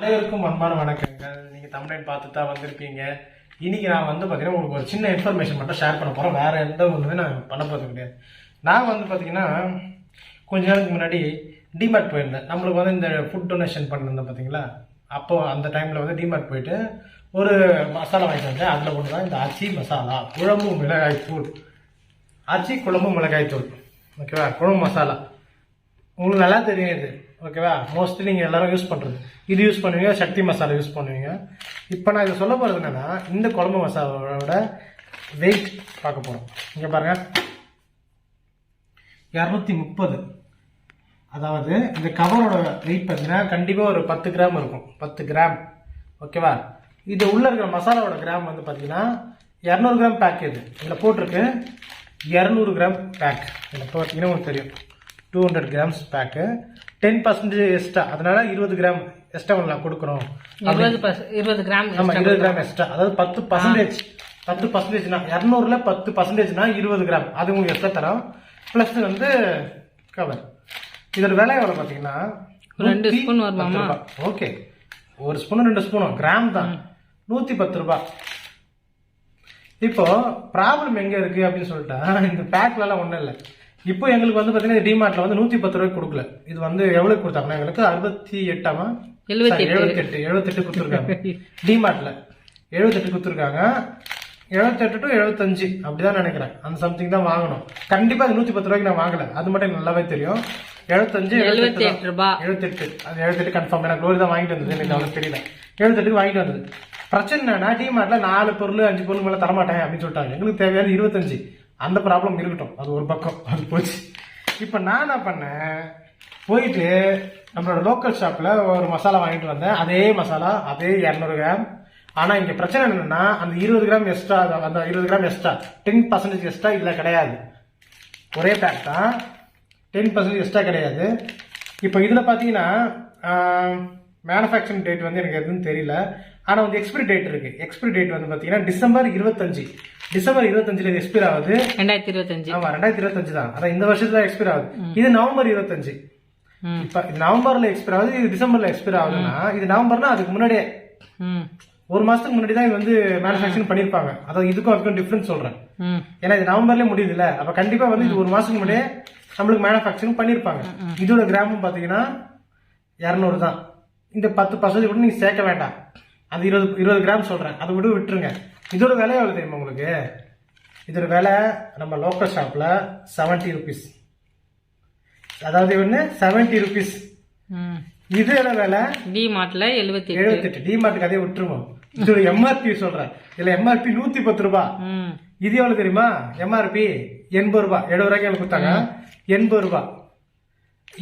அனைவருக்கும் அன்பான வணக்கங்கள். நீங்க தமிழன் பார்த்து தான் வந்திருப்பீங்க. இன்னைக்கு நான் பாத்தீங்கன்னா உங்களுக்கு ஒரு சின்ன இன்ஃபர்மேஷன் மட்டும் ஷேர் பண்ண போறேன். வேற எந்த ஒண்ணுமே நான் பண்ண போறது கிடையாது. நான் பாத்தீங்கன்னா கொஞ்ச நாளுக்கு முன்னாடி டிமார்ட் போயிருந்தேன். நம்மளுக்கு இந்த ஃபுட் டொனேஷன் பண்ணிருந்தேன் பாத்தீங்களா. அப்போ அந்த டைம்ல டிமார்ட் போயிட்டு ஒரு மசாலா வாங்கிட்டு வந்தேன். அதுல ஒன்று தான் இந்த அச்சி மசாலா, குழம்பு மிளகாய் தூள். அச்சி குழம்பு மிளகாய் தூள், ஓகேவா? குழம்பு மசாலா உங்களுக்கு நல்லா தெரியும் இது, ஓகேவா? மோஸ்ட்லி நீங்கள் எல்லாரும் யூஸ் பண்ணுறது இது யூஸ் பண்ணுவீங்க. சக்தி மசாலா யூஸ் பண்ணுவீங்க. இப்போ நான் இதை சொல்ல போகிறது என்னன்னா, இந்த குழம்பு மசாலாவோட வெயிட் பார்க்க போகிறோம். இங்கே பாருங்க, 230. அதாவது இந்த கவரோட வெயிட் பார்த்தீங்கன்னா கண்டிப்பாக ஒரு 10 கிராம் இருக்கும். 10 கிராம், ஓகேவா? இது உள்ள இருக்கிற மசாலாவோட கிராம் பார்த்தீங்கன்னா 200 கிராம் பேக். இதில் போட்டிருக்கு 200 கிராம் பேக். இதில் பார்த்தீங்கன்னா உங்களுக்கு தெரியும் 200 கிராம்ஸ் பேக்கு. 10% எக்ஸ்ட்ரா, அதனால 20 கிராம் எக்ஸ்ட்ரா ஒன்று கொடுக்கணும். 20 கிராம், ஆமா 20 கிராம் எக்ஸ்ட்ரா. அதாவது 10%. 10%னா 200ல 10%னா 20 கிராம். அது உங்களுக்கு எக்ஸ்ட்ரா தரோம். Plus cover. இதோட விலை எவ்வளவு பாத்தீங்கன்னா 2 ஸ்பூன் வருமாமா? ஓகே, ஒரு ஸ்பூன் 2 ஸ்பூனும் கிராம் தான், 110 ரூபாய். இப்போ ப்ராப்ளம் எங்க இருக்கு அப்படின்னு சொல்லிட்டா, இந்த பேக்ல எல்லாம் ஒண்ணும் இல்லை. இப்போ எங்களுக்கு பாத்தீங்கன்னா டிமார்ட்ல 110 ரூபாய்க்கு கொடுக்கல. இது எவ்வளவு கொடுத்தாங்கன்னா எங்களுக்கு 68 78 கொடுத்துருக்காங்க. டிமார்ட்ல 78 கொடுத்துருக்காங்க. 78 to 75 அப்படிதான் நினைக்கிறேன். அந்த சம்திங் தான் வாங்கணும். கண்டிப்பா அது 110 ரூபாய்க்கு நான் வாங்கல, அது மட்டும் எனக்கு நல்லாவே தெரியும். 75 78 ரூபாய். 78 அது 78 கன்ஃபார்ம். எனக்கு க்ளோரி தான் வாங்கிட்டு வந்தது, எனக்கு அவ்வளவு தெரியல. 78 வாங்கிட்டு வந்தது. பிரச்சனை என்னன்னா, டிமார்ட்ல 4 பொருள் 5 பொருள் மேல தரமாட்டேன் அப்படின்னு சொல்லிட்டாங்க. எங்களுக்கு தேவையான 25. அந்த ப்ராப்ளம் இருக்கட்டும், அது ஒரு பக்கம், அது போச்சு. இப்ப நான் என்ன பண்ணேன், போயிட்டு நம்மளோட லோக்கல் ஷாப்ல ஒரு மசாலா வாங்கிட்டு வந்தேன். அதே மசாலா, அதே 200 கிராம். ஆனா இங்க பிரச்சனை என்னன்னா, அந்த 20 கிராம் எக்ஸ்ட்ரா, அந்த 20 கிராம் எக்ஸ்ட்ரா 10% எக்ஸ்ட்ரா இதுல கிடையாது. ஒரே பேக் தான், 10% எக்ஸ்ட்ரா கிடையாது. இப்போ இதுல பாத்தீங்கன்னா மேனுஃபேக்சரிங் டேட் எனக்கு எதுன்னு தெரியல. ஆனா எக்ஸ்பிரி டேட் இருக்கு. எக்ஸ்பிரி டேட் பாத்தீங்கன்னா டிசம்பர் 25. டிசம்பர் 25 இது எக்ஸ்பைர் ஆகுது. 2025. ஆமா 2025 தான். அதான் இந்த வருஷத்துல எக்ஸ்பைர் ஆகுது. இது நவம்பர் 25. இப்ப நவம்பர்ல எக்ஸ்பைர் ஆகுது, இது டிசம்பர்ல எக்ஸ்பைர் ஆகுதுன்னா, இது நவம்பர்னா அதுக்கு முன்னாடியே ஒரு மாசத்துக்கு முன்னாடி தான் இது மேனுஃபேக்சரிங் பண்ணிருப்பாங்க. அதாவது இதுக்கும் அதுக்கும் டிஃபரன்ஸ் சொல்றேன். ஏன்னா இது நவம்பர்லயே முடியுது இல்ல, அப்ப கண்டிப்பா இது ஒரு மாசத்துக்கு முன்னாடியே நம்மளுக்கு மேனுஃபேக்சரிங் பண்ணிருப்பாங்க. இதோட கிராமும் பாத்தீங்கன்னா 200 தான். இந்த 10% கூட நீங்க சேர்க்க வேண்டாம். அது 20 கிராம் சொல்றேன், அதை விட விட்டுருங்க. இதோட விலை எவ்வளவு தெரியுமா உங்களுக்கு? இதோட விலை நம்ம லோக்கல் ஷாப்ல 70 rupees. அதாவது 70 rupees. இதோட விலை டிமார்ட்ல 78. டிமார்ட்டுக்கு அதே விட்டுருவோம். இதோட எம்ஆர்பி சொல்றேன். இதுல எம்ஆர்பி 110 ரூபாய். இது எவ்வளவு தெரியுமா? எம்ஆர்பி 80 ரூபாய். 70 ரூபாய்க்கு எனக்கு கொடுத்தாங்க, 80 ரூபாய்.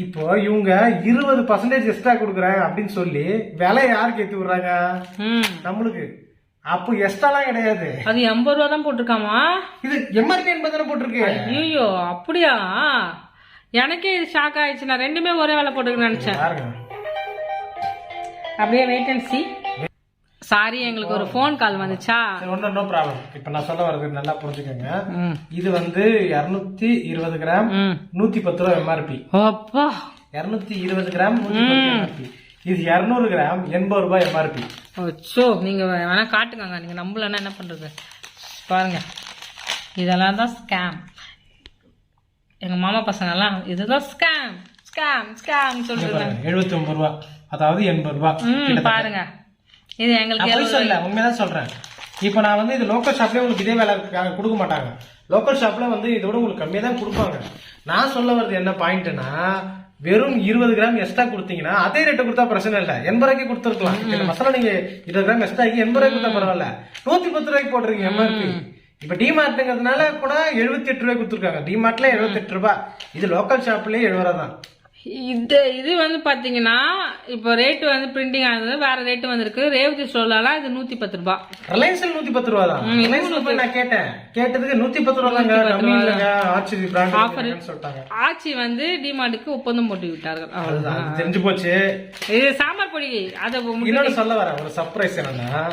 இப்போ இவங்க 20% எக்ஸ்ட்ரா கொடுக்குறேன் அப்படின்னு சொல்லி விலை யாருக்கு ஏத்தி விடுறாங்க? நம்மளுக்கு. அப்போ எக்ஸ்ட்ராலாம் கிடையாது, அது 80 ரூபா தான் போட்டிருக்காமா. இது எம்ஆர்பி 80 தானே போட்டிருக்கு. ஐயோ அப்படியா? எனக்கே இது ஷாக் ஆயிடுச்சு. நான் ரெண்டுமே ஒரே வேலை போட்டுருக்கேன்னு நினைச்சேன். அப்படியே வெயிட் அண்ட் சி. சாரி, எங்களுக்கு ஒரு போன் கால் வந்துச்சா. No problem. இப்ப நான் சொல்ல வர்றது நல்லா புரிஞ்சுக்கோங்க. இது 220 கிராம் 110 ரூபாய் எம்ஆர்பி. அப்பா, 220 கிராம் 110 எம்ஆர்பி. இது 200 கிராம் 80 ரூபாய் எம்ஆர்பி. ஓ, நீங்க வேணா காட்டுங்க, நீங்க நம்பலன்னா என்ன பண்றது? பாருங்க, இதெல்லாம் தான் ஸ்கேம். எங்க மாமா பசங்க எல்லாம் இதுதான் ஸ்கேம் ஸ்கேம் ஸ்கேம் சொல்றாங்க. 79 ரூபாய், அதாவது 80 ரூபாய். பாருங்க, இது எங்களுக்கு உண்மைதான் சொல்றேன். இப்ப நான் இது லோக்கல் ஷாப்லயே உங்களுக்கு இதே வேலை கொடுக்க மாட்டாங்க. லோக்கல் ஷாப்ல இதோட உங்களுக்கு கம்மியா தான் கொடுப்பாங்க. நான் சொல்ல வர்றது என்ன பாயிண்ட்னா, வெறும் 20 கிராம் எக்ஸ்ட்ரா கொடுத்தீங்கன்னா அதே ரேட்டு கொடுத்தா பிரச்சனை இல்ல, 80 ரூபாய்க்கு கொடுத்துருக்கலாம். இந்த மசாலா நீங்க 20 கிராம் எக்ஸ்ட்ரா 80 ரூபாய்க்கு கொடுத்தா பரவாயில்ல, 110 ரூபாய்க்கு போடுறீங்க எம்ஆர்பி. இப்ப டிமார்ட்ங்கிறதுனால கூட 78 ரூபாய் கொடுத்துருக்காங்க. டிமார்ட்ல 78 ரூபாய், இது லோக்கல் ஷாப்லயே 70 ரூபாய் தான். இது பாத்தீங்கன்னா இப்ப ரேட் பிரிண்டிங் ஆனது வேற ரேட் வந்திருக்கு. ரேவதி ஸ்டோர்லாம் இது 110 ரூபாய். ரிலையன்ஸ்ல 110 ரூபாய் தான். நான் கேட்டதுக்கு 110 ரூபாய் சொல்லிட்டாங்க. ஆச்சி டிமார்ட்டுக்கு ஒப்பந்தம் போட்டு விட்டார்கள். அவ்வளவுதான், தெரிஞ்சு போச்சு. இது சாம்பார் பொடி. அத இன்னொன்னு சொல்ல வர ஒரு சர்ப்ரைஸ் என்னன்னா,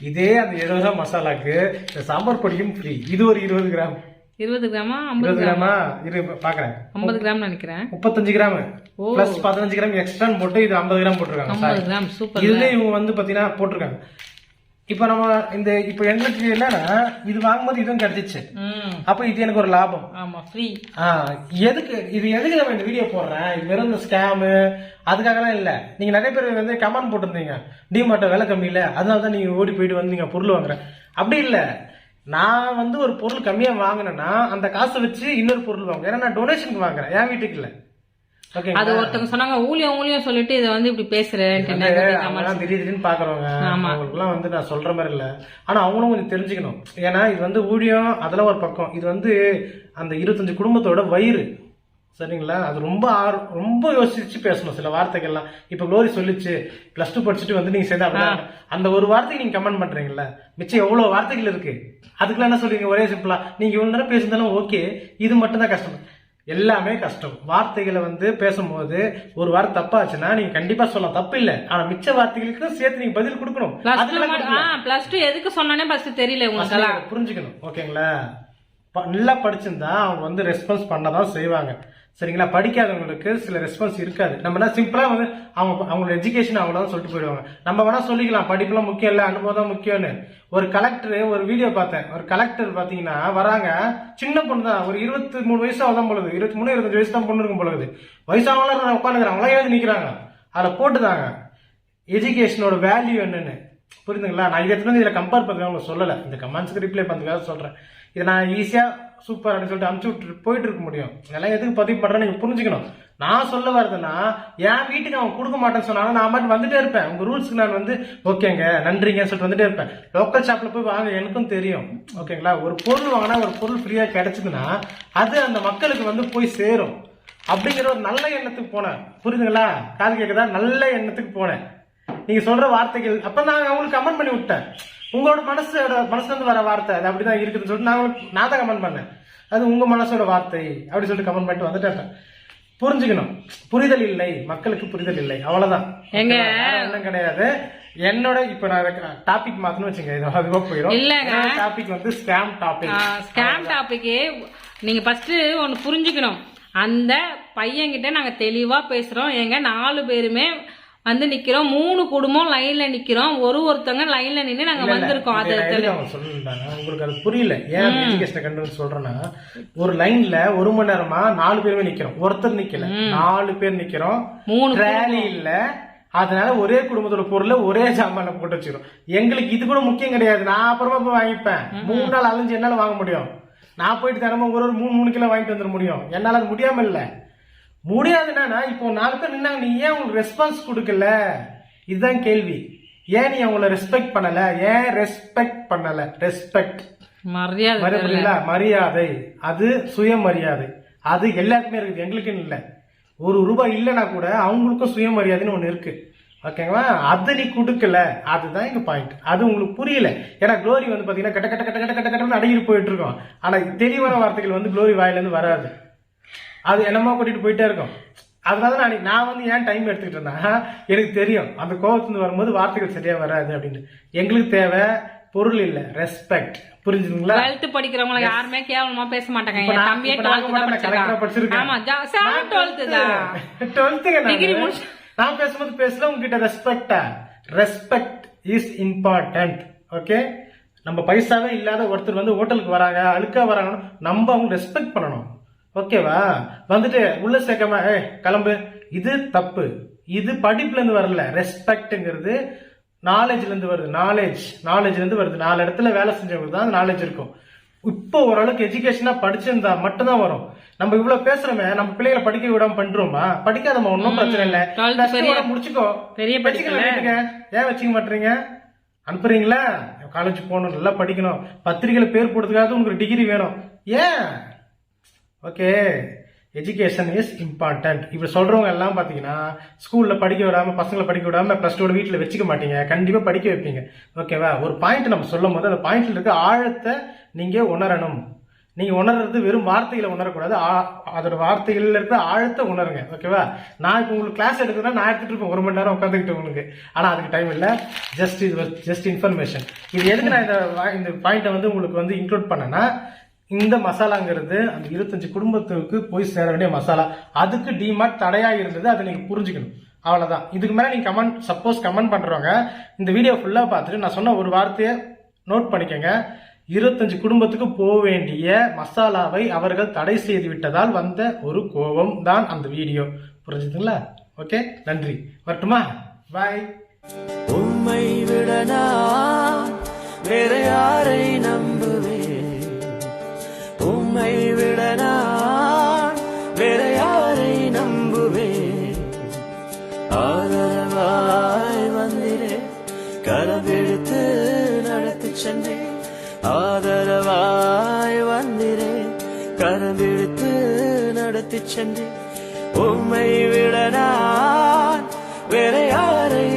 இதே அந்த 70 ரூபாய் மசாலாக்கு சாம்பார் பொடியும் ஃப்ரீ. இது ஒரு 20 கிராம். 20 கிராமா 50 20 கிராமா இரு பாக்குறேன். 50 கிராம் நினைக்கிறேன். 35 கிராம் பிளஸ் 15 கிராம் எக்ஸ்ட்ரா போட்டு இது 50 கிராம் போட்டிருக்காங்க. 50 கிராம் சூப்பர். இதுல இவங்க வந்து பாத்தீங்கன்னா போட்டிருக்காங்க. இப்ப நம்ம இப்ப எங்களுக்கு என்னன்னா இது வாங்கும்போது இதுவும் கிடைச்சிச்சு. அப்ப இது எனக்கு ஒரு லாபம். ஆமா ஃப்ரீ. எதுக்கு நம்ம இந்த வீடியோ போடுறேன், இது வெறும் இந்த ஸ்கேமு அதுக்காகலாம் இல்ல. நீங்க நிறைய பேர் வந்து கமெண்ட் போட்டிருந்தீங்க டிமார்ட் விலை கம்மி இல்ல, அதனாலதான் நீங்க ஓடி போயிட்டு வந்து நீங்க பொருள் வாங்குறேன். அப்படி இல்ல, நான் வந்து ஒரு பொருள் கம்மியா வாங்கினேன்னா அந்த காசை வச்சு இன்னொரு பொருள் வாங்குறேன். ஏன்னா நான் டொனேஷனுக்கு வாங்குறேன், என் வீட்டுக்கு இல்ல. அது ஒருத்தவங்க சொன்னாங்க ஊழியம் சொல்லிட்டு இதை வந்து இப்படி பேசுறேன் திடீர்னு பாக்குறவங்க அவங்களுக்கு எல்லாம் வந்து நான் சொல்ற மாதிரி இல்ல. ஆனா அவங்களும் கொஞ்சம் தெரிஞ்சுக்கணும். ஏன்னா இது வந்து ஊழியம் அதெல்லாம் ஒரு பக்கம், இது வந்து அந்த 25 குடும்பத்தோட வயிறு. சரிங்களா? அது ரொம்ப யோசிச்சு பேசணும் சில வார்த்தைகள்லாம். இப்ப க்ளோரி சொல்லிச்சு +2 படிச்சுட்டு வந்து நீங்க சேர்ந்தா அந்த ஒரு வார்த்தைக்கு நீங்க கமெண்ட் பண்றீங்கல்ல, மிச்சம் எவ்வளவு வார்த்தைகள் இருக்கு. அதுக்கெல்லாம் என்ன சொல்றீங்க? ஒரே சிம்பிளா நீங்க இவ்வளவு நேரம் பேசியிருந்தாலும் ஓகே, இது மட்டும் தான் கஷ்டம். எல்லாமே கஷ்டம். வார்த்தைகளை வந்து பேசும்போது ஒரு வார்த்தை தப்பாச்சுன்னா நீங்க கண்டிப்பா சொல்லலாம், தப்பு இல்ல. ஆனா மிச்ச வார்த்தைகளுக்கு சேர்த்து நீங்க பதில் கொடுக்கணும். +2 எதுக்கு சொன்னானே ஃபர்ஸ்ட் தெரியல உங்களுக்கு, புரிஞ்சுக்கணும். ஓகேங்களா? நல்லா படிச்சிருந்தா அவங்க வந்து ரெஸ்பான்ஸ் பண்ணதான் செய்வாங்க. சரிங்களா? படிக்காதவங்களுக்கு சில ரெஸ்பான்ஸ் இருக்காது. நம்ம சிம்பிளா வந்து அவங்களோட எஜுகேஷன் அவ்வளவுதான் சொல்லிட்டு போயிடுவாங்க. நம்ம வேணா சொல்லிக்கலாம் படிப்புலாம் முக்கியம் இல்ல, அனுபவம் தான் முக்கியம்னு. ஒரு கலெக்டர் ஒரு வீடியோ பார்த்தேன். ஒரு கலெக்டர் பாத்தீங்கன்னா வராங்க, சின்ன பொண்ணு தான், ஒரு 23 வயசு தான் பொழுது, 23 25 வயசு தான் பொண்ணு இருக்கும் பொழுது, வயசானவங்களும் உட்காந்துக்கிறாங்க, அவங்களாம் எழுதி நிக்கிறாங்க. அதுல போட்டுதாங்க எஜுகேஷனோட வேல்யூ என்னன்னு. புரியுதுங்களா? நான் இதுல கம்பேர் பண்றேன், அவங்க சொல்லல. இந்த கமெண்ட்ஸ்க்கு ரிப்ளை பண்றதுக்காக சொல்றேன். இதை நான் ஈஸியா சூப்பர் அப்படின்னு சொல்லிட்டு அனுப்பிச்சு விட்டு போயிட்டு இருக்க முடியும். இதெல்லாம் எதுக்கு பதிவு பண்றேன்னு நீங்க புரிஞ்சுக்கணும். நான் சொல்ல வரதுன்னா, என் வீட்டுக்கு அவன் கொடுக்க மாட்டேன்னு சொன்னாலும் நான் மட்டும் வந்துட்டே இருப்பேன். உங்க ரூல்ஸ்க்கு நான் வந்து ஓகேங்க நன்றிங்க சொல்லிட்டு வந்துட்டே இருப்பேன். லோக்கல் ஷாப்ல போய் வாங்க, எனக்கும் தெரியும். ஓகேங்களா? ஒரு பொருள் வாங்கினா ஒரு பொருள் ஃப்ரீயா கிடைச்சதுன்னா அது அந்த மக்களுக்கு வந்து போய் சேரும் அப்படிங்கிற ஒரு நல்ல எண்ணத்துக்கு போனேன். புரியுதுங்களா? காது கேட்குதா? நல்ல எண்ணத்துக்கு போனேன். நீங்க சொல்ற வார்த்தைகள் அப்ப நான் அவங்களுக்கு கமெண்ட் பண்ணி விட்டேன். உங்களோட மனசுல இருந்து வர வார்த்தை அது அப்படிதான் இருக்குதுன்னு சொல்லிட்டு நான் தான் கமெண்ட் பண்ணேன். அது உங்க மனசோட வார்த்தை அப்படி சொல்லிட்டு கமெண்ட் பண்ணிட்டு வந்துட்டேன். புரிஞ்சுக்கணும். புரிதல் இல்லை, மக்களுக்கு புரிதல் இல்லை, அவ்வளவுதான். ஒண்ணும் கிடையாது. என்னோட இப்ப நான் டாபிக் மாத்தணும் வச்சுங்க, இது அதுவா போயிடும். இல்லங்க, டாபிக் வந்து ஸ்கேம் டாபிக். நீங்க ஃபர்ஸ்ட் ஒன்னு புரிஞ்சுக்கணும். அந்த பையன்கிட்ட நாங்க தெளிவா பேசுறோம். எங்க 4 பேருமே வந்து நிக்கிறோம், 3 குடும்பம் லைன்ல நிக்கிறோம், ஒருத்தவங்க லைன்ல நின்று நாங்க வந்திருக்கோம். உங்களுக்கு அது புரியல. ஏன் எஜுகேஷன் கண்டு சொல்றேன்னா, ஒரு லைன்ல 1 மணி நேரமா 4 பேருமே நிக்கிறோம், ஒருத்தர் நிக்கல, 4 பேர் நிக்கிறோம், 3 ட்ராலி இல்ல. அதனால ஒரே குடும்பத்தோட பொருளை ஒரே ஜாமான்ல போட்டு வச்சிருக்கோம். எங்களுக்கு இது கூட முக்கியம் கிடையாது. நான் அப்புறமா போய் வாங்கிப்பேன். 3 நாள் அலைஞ்சு என்னால வாங்க முடியும். நான் போயிட்டு தினமும் ஒரு 3 கிலோ வாங்கிட்டு வந்துட முடியும். என்னால அது முடியாம இல்ல. முடியாதுன்னா இப்போ 4 பேர் நின்னாங்க, நீ ஏன் உங்களுக்கு ரெஸ்பான்ஸ் கொடுக்கல? இதுதான் கேள்வி. ஏன் நீ அவங்கள ரெஸ்பெக்ட் பண்ணல? ஏன் ரெஸ்பெக்ட் பண்ணல? ரெஸ்பெக்ட் மரியாதை, அது சுயமரியாதை, அது எல்லாருக்குமே இருக்குது, எங்களுக்குன்னு இல்ல. ₹1 இல்லைன்னா கூட அவங்களுக்கும் சுயமரியாதைன்னு ஒண்ணு இருக்கு. ஓகேங்களா? அது நீ கொடுக்கல, அதுதான் எங்க பாயிண்ட். அது உங்களுக்கு புரியல. ஏன்னா க்ளோரி வந்து பாத்தீங்கன்னா கட்ட கட்ட கட்ட கட்ட கட்ட கட்டன்னு அடங்கிட்டு போயிட்டு இருக்கோம். ஆனா தெளிவான வார்த்தைகள் வந்து க்ளோரி வாயில இருந்து வராது. அது என்னமா கூட்டிட்டு போயிட்டே இருக்கும். அதனால நான் வந்து ஏன் டைம் எடுத்துக்கிட்டு இருந்தேன், எனக்கு தெரியும் அந்த கோபத்துல வரும்போது வார்த்தைகள் சரியா வராது அப்படின்னு. எங்களுக்கு தேவை பொருள் இல்ல, ரெஸ்பெக்ட். புரிஞ்சுதுங்களா? 12th படிக்கிறவங்க யாருமே கேவலமா பேச மாட்டாங்க. என் தம்பியே 12th படிச்சிருக்கேன். ஆமா 12th தான். 12th டிகிரி முடிச்சு நான் பேசும்போது பேசல. உங்ககிட்ட ரெஸ்பெக்ட் இஸ் இம்பார்ட்டன்ட். ஓகே? நம்ம பைசாவே இல்லாத ஒருத்தர் வந்து ஹோட்டலுக்கு வராங்க, அழுக்கா வராங்கன்னா நம்ம அவங்க ரெஸ்பெக்ட் பண்ணணும். ஓகேவா? வந்துட்டு உள்ள சேர்க்காம கிளம்பு, இது தப்பு. இது படிப்புல இருந்து வரல. ரெஸ்பெக்ட்ங்கிறது நாலேஜ்ல இருந்து வருது. நாலேஜ்ல இருந்து வருது. 4 இடத்துல வேலை செஞ்சவங்களுக்கு தான் நாலேஜ் இருக்கும். இப்போ ஓரளவுக்கு எஜுகேஷனா படிச்சிருந்தா மட்டும்தான் வரும். நம்ம இவ்வளவு பேசுறோமே, நம்ம பிள்ளைகளை படிக்க விடாம பண்றோமா? படிக்காதமா ஒன்னும் பிரச்சனை இல்ல, முடிச்சுக்கோ. ஏன் வச்சுக்க மாட்டீங்க? அனுப்புறீங்களா? காலேஜ் போகணும், நல்லா படிக்கணும், பத்திரிகையில பேர் போடுறதுக்காக உங்களுக்கு டிகிரி வேணும். ஏன்? Okay, education is important. இப்படி சொல்றவங்க எல்லாம் பாத்தீங்கன்னா ஸ்கூல்ல படிக்க விடாம, பசங்களை படிக்க விடாம +2 வீட்டுல வச்சுக்க மாட்டீங்க. கண்டிப்பா படிக்க வைப்பீங்க. ஓகேவா? ஒரு பாயிண்ட் நம்ம சொல்லும் போது அந்த பாயிண்ட்ல இருக்க ஆழத்தை நீங்க உணரணும். நீங்க உணர்றது வெறும் வார்த்தைகளை உணரக்கூடாது, அதோட வார்த்தைகள்ல இருக்க ஆழத்தை உணருங்க. ஓகேவா? நான் இப்ப உங்களுக்கு கிளாஸ் எடுக்கிறேன்னா நான் எடுத்துட்டு இருப்பேன் 1 மணி நேரம் உட்காந்துக்கிட்டு உங்களுக்கு. ஆனா அதுக்கு டைம் இல்ல. Just information. இது எதுக்கு நான் இந்த பாயிண்ட்டை வந்து உங்களுக்கு வந்து இன்க்ளூட் பண்ணேன்னா, இந்த மசாலாங்கிறது அந்த 25 குடும்பத்துக்கு போய் சேர வேண்டிய மசாலா. அதுக்கு டிமார்ட் தடையா இருந்தது, அதை நீங்க புரிஞ்சுக்கணும். அவ்வளவுதான். இதுக்கு மேல நீங்க சப்போஸ் கமெண்ட் பண்றவங்க இந்த வீடியோ ஃபுல்லா பார்த்துட்டு நான் சொன்ன ஒரு வார்த்தையை நோட் பண்ணிக்கங்க. 25 குடும்பத்துக்கு போக வேண்டிய மசாலாவை அவர்கள் தடை செய்து விட்டதால் வந்த ஒரு கோபம் தான் அந்த வீடியோ. புரிஞ்சுதுங்களா? ஓகே, நன்றி. வரட்டுமா? பாய். உம்மை விடனா வேற யாரை நம்புவேன்? உம்மை விடனா வேற யாரை நம்புவேன்? ஆதரவாய் வந்திரே, கரவெடுத்து நடத்தி சென்றேன். ஆதரவாய் வந்திரே, கரவெடுத்து நடத்தி சென்றேன். உம்மை விடனா வேற யாரை